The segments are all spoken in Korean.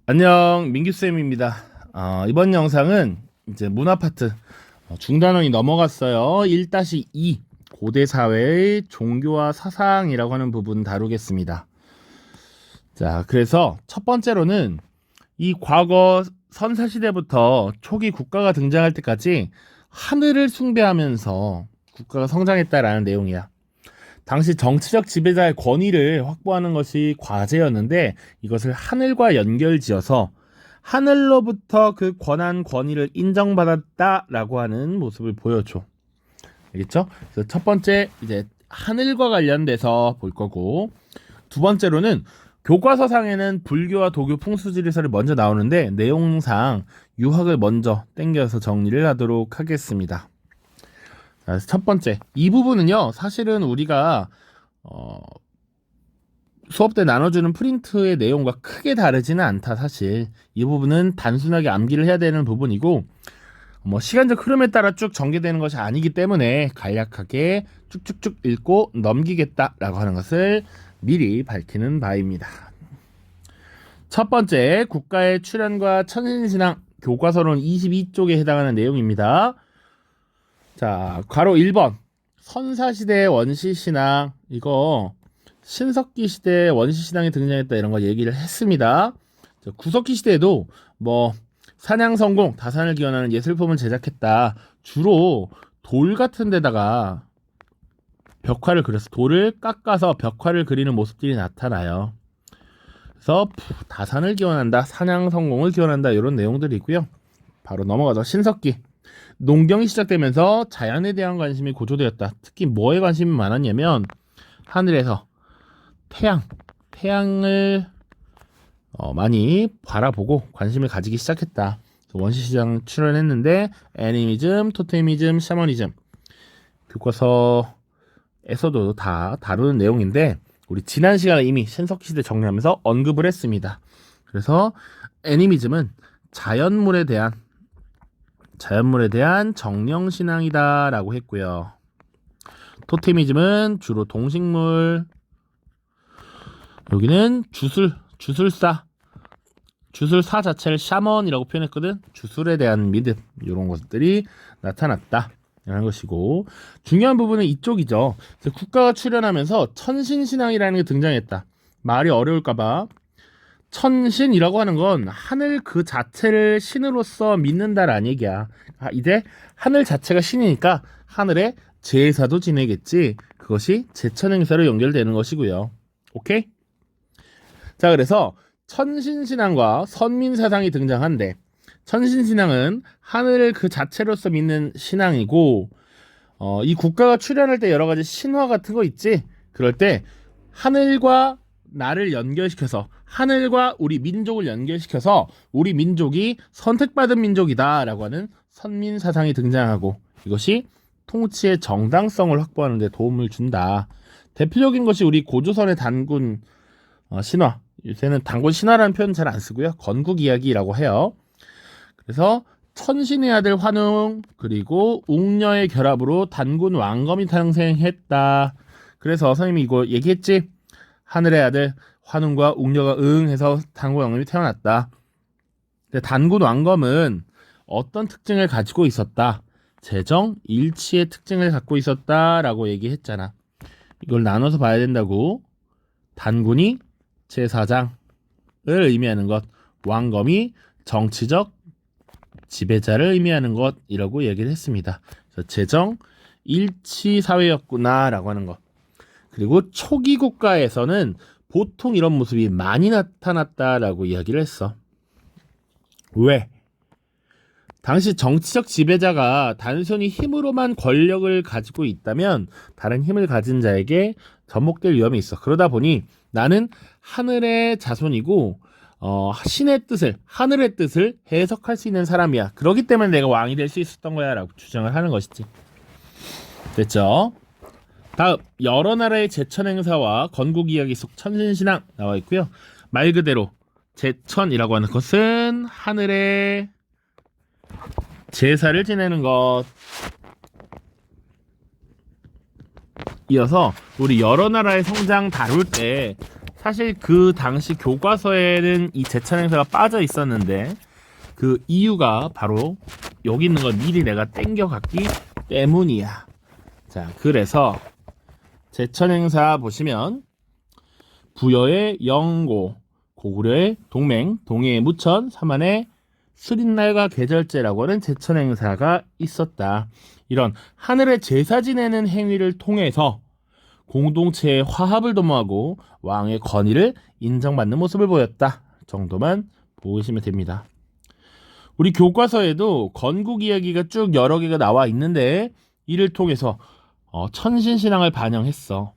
안녕, 민규쌤입니다. 이번 영상은 이제 문화 파트 중단원이 넘어갔어요. 1-2 고대 사회의 종교와 사상이라고 하는 부분 다루겠습니다. 자, 그래서 첫 번째로는 이 과거 선사시대부터 초기 국가가 등장할 때까지 하늘을 숭배하면서 국가가 성장했다라는 내용이야. 당시 정치적 지배자의 권위를 확보하는 것이 과제였는데 이것을 하늘과 연결지어서 하늘로부터 그 권한 권위를 인정받았다라고 하는 모습을 보여줘. 알겠죠? 그래서 첫 번째 이제 하늘과 관련돼서 볼 거고, 두 번째로는 교과서상에는 불교와 도교 풍수지리설이 먼저 나오는데 내용상 유학을 먼저 땡겨서 정리를 하도록 하겠습니다. 자, 첫 번째, 이 부분은요 사실은 우리가 수업 때 나눠주는 프린트의 내용과 크게 다르지는 않다. 사실 이 부분은 단순하게 암기를 해야 되는 부분이고, 시간적 흐름에 따라 쭉 전개되는 것이 아니기 때문에 간략하게 쭉쭉쭉 읽고 넘기겠다라고 하는 것을 미리 밝히는 바입니다. 첫 번째, 국가의 출현과 천신신앙, 교과서론 22쪽에 해당하는 내용입니다. 자, 괄호 1번 선사시대의 원시신앙, 이거 신석기 시대에 원시신앙이 등장했다 이런 거 얘기를 했습니다. 자, 구석기 시대에도 사냥성공, 다산을 기원하는 예술품을 제작했다. 주로 돌 같은 데다가 벽화를 그려서 돌을 깎아서 벽화를 그리는 모습들이 나타나요. 그래서 다산을 기원한다, 사냥성공을 기원한다 이런 내용들이 있고요. 바로 넘어가서 신석기. 농경이 시작되면서 자연에 대한 관심이 고조되었다. 특히 뭐에 관심이 많았냐면 하늘에서 태양을 많이 바라보고 관심을 가지기 시작했다. 원시시장 출연했는데 애니미즘, 토테미즘, 샤머니즘 교과서에서도 다 다루는 내용인데 우리 지난 시간에 이미 신석기 시대 정리하면서 언급을 했습니다. 그래서 애니미즘은 자연물에 대한 정령신앙이다라고 했고요. 토테미즘은 주로 동식물, 여기는 주술사 자체를 샤먼이라고 표현했거든. 주술에 대한 믿음, 이런 것들이 나타났다 라는 것이고, 중요한 부분은 이쪽이죠. 국가가 출현하면서 천신신앙이라는 게 등장했다. 말이 어려울까봐 천신이라고 하는 건 하늘 그 자체를 신으로서 믿는다라는 얘기야. 이제 하늘 자체가 신이니까 하늘에 제사도 지내겠지. 그것이 제천행사로 연결되는 것이고요. 오케이? 자, 그래서 천신신앙과 선민사상이 등장한데, 천신신앙은 하늘을 그 자체로서 믿는 신앙이고, 이 국가가 출현할 때 여러 가지 신화 같은 거 있지? 그럴 때 하늘과 나를 연결시켜서, 하늘과 우리 민족을 연결시켜서 우리 민족이 선택받은 민족이다 라고 하는 선민사상이 등장하고, 이것이 통치의 정당성을 확보하는 데 도움을 준다. 대표적인 것이 우리 고조선의 단군 신화. 요새는 단군 신화라는 표현 잘 안 쓰고요. 건국 이야기라고 해요. 그래서 천신의 아들 환웅, 그리고 웅녀의 결합으로 단군 왕검이 탄생했다. 그래서 선생님이 이거 얘기했지? 하늘의 아들 환웅과 웅녀가 해서 단군 왕검이 태어났다. 근데 단군 왕검은 어떤 특징을 가지고 있었다? 재정 일치의 특징을 갖고 있었다라고 얘기했잖아. 이걸 나눠서 봐야 된다고. 단군이 제사장을 의미하는 것, 왕검이 정치적 지배자를 의미하는 것이라고 얘기를 했습니다. 그래서 재정 일치 사회였구나라고 하는 것. 그리고 초기 국가에서는 보통 이런 모습이 많이 나타났다라고 이야기를 했어. 왜? 당시 정치적 지배자가 단순히 힘으로만 권력을 가지고 있다면 다른 힘을 가진 자에게 접목될 위험이 있어. 그러다 보니 나는 하늘의 자손이고 신의 뜻을, 하늘의 뜻을 해석할 수 있는 사람이야. 그렇기 때문에 내가 왕이 될 수 있었던 거야 라고 주장을 하는 것이지. 됐죠? 다음, 여러 나라의 제천행사와 건국 이야기 속 천신신앙 나와 있고요. 말 그대로 제천이라고 하는 것은 하늘의 제사를 지내는 것. 이어서 우리 여러 나라의 성장 다룰 때 사실 그 당시 교과서에는 이 제천 행사가 빠져 있었는데 그 이유가 바로 여기 있는 걸 미리 내가 땡겨갔기 때문이야. 자, 그래서 제천 행사 보시면 부여의 영고, 고구려의 동맹, 동해의 무천, 삼안의 수린날과 계절제라고 하는 제천 행사가 있었다. 이런 하늘의 제사 지내는 행위를 통해서 공동체의 화합을 도모하고 왕의 권위를 인정받는 모습을 보였다 정도만 보시면 됩니다. 우리 교과서에도 건국 이야기가 쭉 여러 개가 나와 있는데 이를 통해서 천신신앙을 반영했어.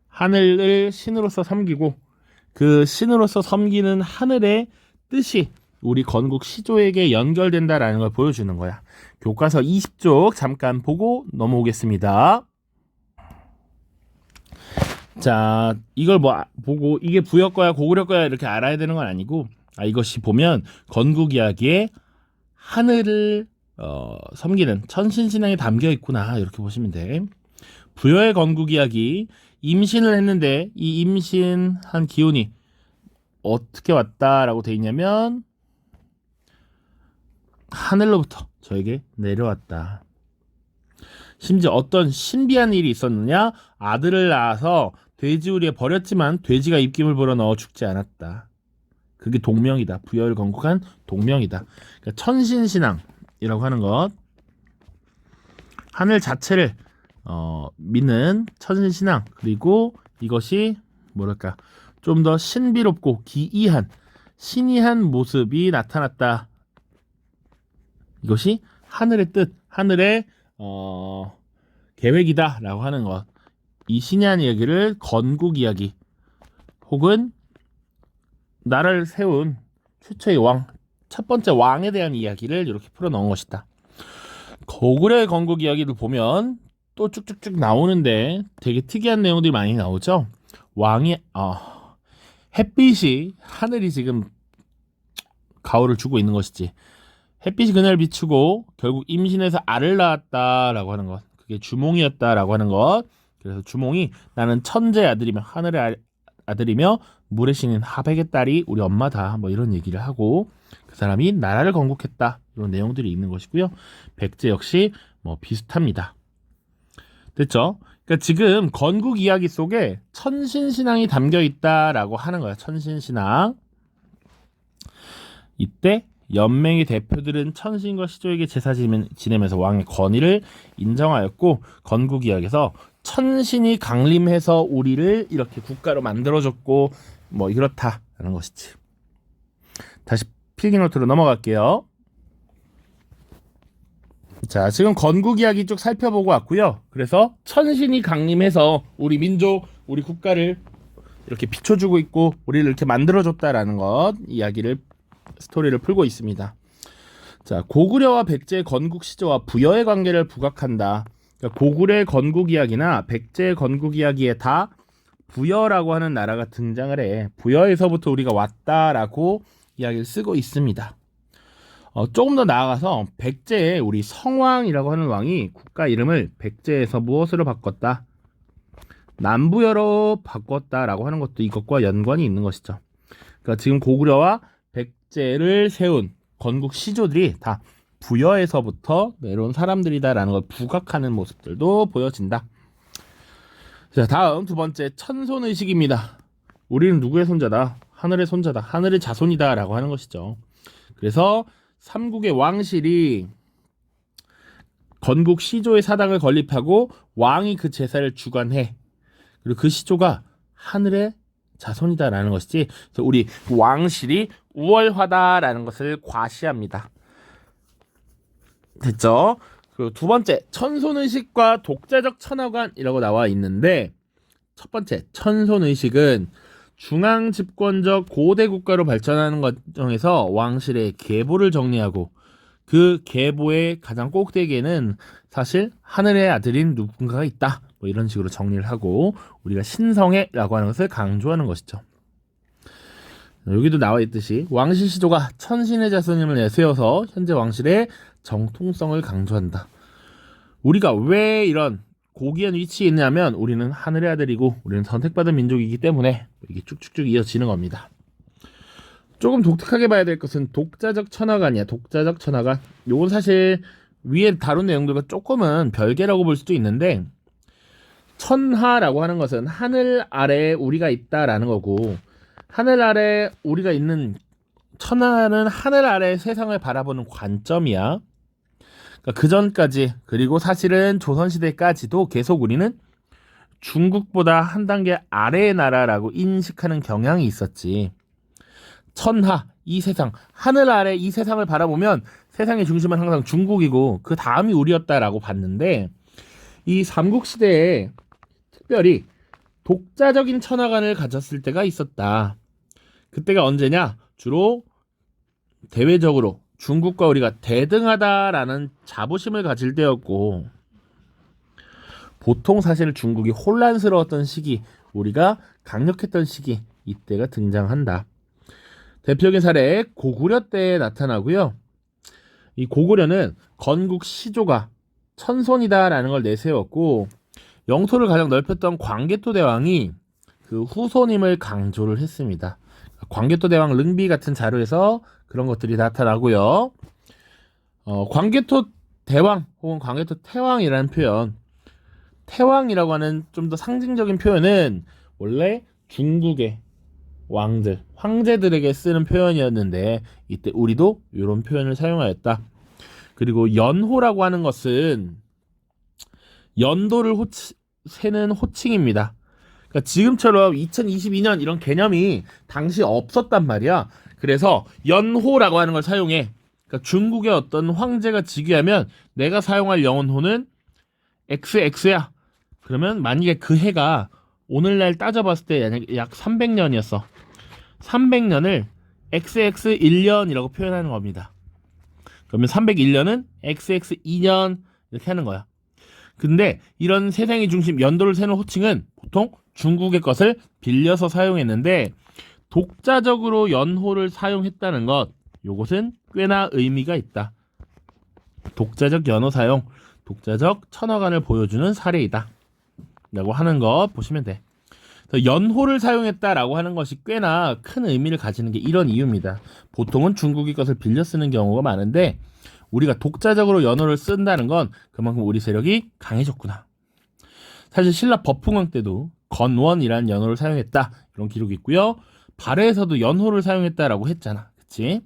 하늘을 신으로서 섬기고 그 신으로서 섬기는 하늘의 뜻이 우리 건국 시조에게 연결된다라는 걸 보여주는 거야. 교과서 20쪽 잠깐 보고 넘어오겠습니다. 자, 이걸 보고 이게 부여 거야 고구려 거야 이렇게 알아야 되는 건 아니고 이것이 보면 건국 이야기에 하늘을 섬기는 천신신앙이 담겨 있구나 이렇게 보시면 돼. 부여의 건국 이야기 임신을 했는데 이 임신한 기운이 어떻게 왔다라고 돼 있냐면 하늘로부터 저에게 내려왔다. 심지어 어떤 신비한 일이 있었느냐? 아들을 낳아서 돼지우리에 버렸지만 돼지가 입김을 불어넣어 죽지 않았다. 그게 동명이다. 부여를 건국한 동명이다. 그러니까 천신신앙이라고 하는 것, 하늘 자체를 믿는 천신신앙, 그리고 이것이 뭐랄까 좀 더 신비롭고 기이한 신이한 모습이 나타났다. 이것이 하늘의 뜻, 하늘의 계획이다라고 하는 것. 이 신이한 이야기를 건국 이야기 혹은 나라를 세운 최초의 왕, 첫 번째 왕에 대한 이야기를 이렇게 풀어넣은 것이다. 고구려의 건국 이야기를 보면 또 쭉쭉쭉 나오는데 되게 특이한 내용들이 많이 나오죠. 왕이 햇빛이 하늘이 지금 가호를 주고 있는 것이지. 햇빛이 그날 비추고 결국 임신해서 알을 낳았다라고 하는 것. 그게 주몽이었다라고 하는 것. 그래서 주몽이 나는 천재의 아들이며 하늘의 아들이며 물의 신인 하백의 딸이 우리 엄마다 뭐 이런 얘기를 하고 그 사람이 나라를 건국했다 이런 내용들이 있는 것이고요. 백제 역시 뭐 비슷합니다. 됐죠? 그러니까 지금 건국 이야기 속에 천신신앙이 담겨 있다라고 하는 거야. 천신신앙. 이때 연맹의 대표들은 천신과 시조에게 제사 지내면서 왕의 권위를 인정하였고 건국 이야기에서 천신이 강림해서 우리를 이렇게 국가로 만들어줬고 뭐 이렇다라는 것이지. 다시 필기노트로 넘어갈게요. 자, 지금 건국 이야기 쭉 살펴보고 왔고요. 그래서 천신이 강림해서 우리 민족, 우리 국가를 이렇게 비춰주고 있고 우리를 이렇게 만들어줬다라는 것 이야기를 스토리를 풀고 있습니다. 자, 고구려와 백제의 건국 시조와 부여의 관계를 부각한다. 그러니까 고구려의 건국 이야기나 백제의 건국 이야기에 다 부여라고 하는 나라가 등장을 해. 부여에서부터 우리가 왔다라고 이야기를 쓰고 있습니다. 조금 더 나아가서 백제의 우리 성왕이라고 하는 왕이 국가 이름을 백제에서 무엇으로 바꿨다? 남부여로 바꿨다라고 하는 것도 이것과 연관이 있는 것이죠. 그러니까 지금 고구려와 백제를 세운 건국 시조들이 다 부여에서부터 내려온 사람들이다라는 걸 부각하는 모습들도 보여진다. 자, 다음 두 번째 천손의식입니다. 우리는 누구의 손자다? 하늘의 손자다. 하늘의 자손이다 라고 하는 것이죠. 그래서 삼국의 왕실이 건국 시조의 사당을 건립하고 왕이 그 제사를 주관해. 그리고 그 시조가 하늘의 자손이다라는 것이지. 그래서 우리 왕실이 우월하다라는 것을 과시합니다. 됐죠? 그리고 두 번째 천손의식과 독자적 천하관이라고 나와 있는데 첫 번째 천손의식은 중앙 집권적 고대 국가로 발전하는 과정에서 왕실의 계보를 정리하고 그 계보의 가장 꼭대기에는 사실 하늘의 아들인 누군가가 있다. 뭐 이런 식으로 정리를 하고 우리가 신성해라고 하는 것을 강조하는 것이죠. 여기도 나와 있듯이 왕실 시조가 천신의 자손임을 내세워서 현재 왕실의 정통성을 강조한다. 우리가 왜 이런 고귀한 위치에 있냐면 우리는 하늘의 아들이고 우리는 선택받은 민족이기 때문에 이게 쭉쭉쭉 이어지는 겁니다. 조금 독특하게 봐야 될 것은 독자적 천하관이야. 독자적 천하관. 요건 사실 위에 다룬 내용들과 조금은 별개라고 볼 수도 있는데, 천하라고 하는 것은 하늘 아래에 우리가 있다라는 거고, 하늘 아래 우리가 있는 천하는 하늘 아래 세상을 바라보는 관점이야. 그러니까 그 전까지, 그리고 사실은 조선시대까지도 계속 우리는 중국보다 한 단계 아래의 나라라고 인식하는 경향이 있었지. 천하, 이 세상, 하늘 아래 이 세상을 바라보면 세상의 중심은 항상 중국이고 그 다음이 우리였다라고 봤는데, 이 삼국시대에 특별히 독자적인 천하관을 가졌을 때가 있었다. 그때가 언제냐? 주로 대외적으로 중국과 우리가 대등하다라는 자부심을 가질 때였고, 보통 사실 중국이 혼란스러웠던 시기, 우리가 강력했던 시기, 이때가 등장한다. 대표적인 사례 고구려 때에 나타나고요. 이 고구려는 건국 시조가 천손이다라는 걸 내세웠고, 영토를 가장 넓혔던 광개토 대왕이 그 후손임을 강조를 했습니다. 광개토 대왕 릉비 같은 자료에서 그런 것들이 나타나고요. 광개토 대왕 혹은 광개토 태왕이라는 표현, 태왕이라고 하는 좀 더 상징적인 표현은 원래 중국의 왕들, 황제들에게 쓰는 표현이었는데 이때 우리도 이런 표현을 사용하였다. 그리고 연호라고 하는 것은 연도를 세는 호칭입니다. 그러니까 지금처럼 2022년 이런 개념이 당시 없었단 말이야. 그래서 연호라고 하는 걸 사용해. 그러니까 중국의 어떤 황제가 즉위하면 내가 사용할 영혼호는 XX야. 그러면 만약에 그 해가 오늘날 따져봤을 때 약 300년이었어. 300년을 XX1년이라고 표현하는 겁니다. 그러면 301년은 XX2년 이렇게 하는 거야. 근데 이런 세상의 중심 연도를 세는 호칭은 보통 중국의 것을 빌려서 사용했는데, 독자적으로 연호를 사용했다는 것, 요것은 꽤나 의미가 있다. 독자적 연호 사용, 독자적 천하관을 보여주는 사례이다 라고 하는 것 보시면 돼. 연호를 사용했다라고 하는 것이 꽤나 큰 의미를 가지는 게 이런 이유입니다. 보통은 중국의 것을 빌려 쓰는 경우가 많은데 우리가 독자적으로 연호를 쓴다는 건 그만큼 우리 세력이 강해졌구나. 사실 신라 법흥왕 때도 건원이라는 연호를 사용했다, 이런 기록이 있고요. 발해에서도 연호를 사용했다라고 했잖아. 그치?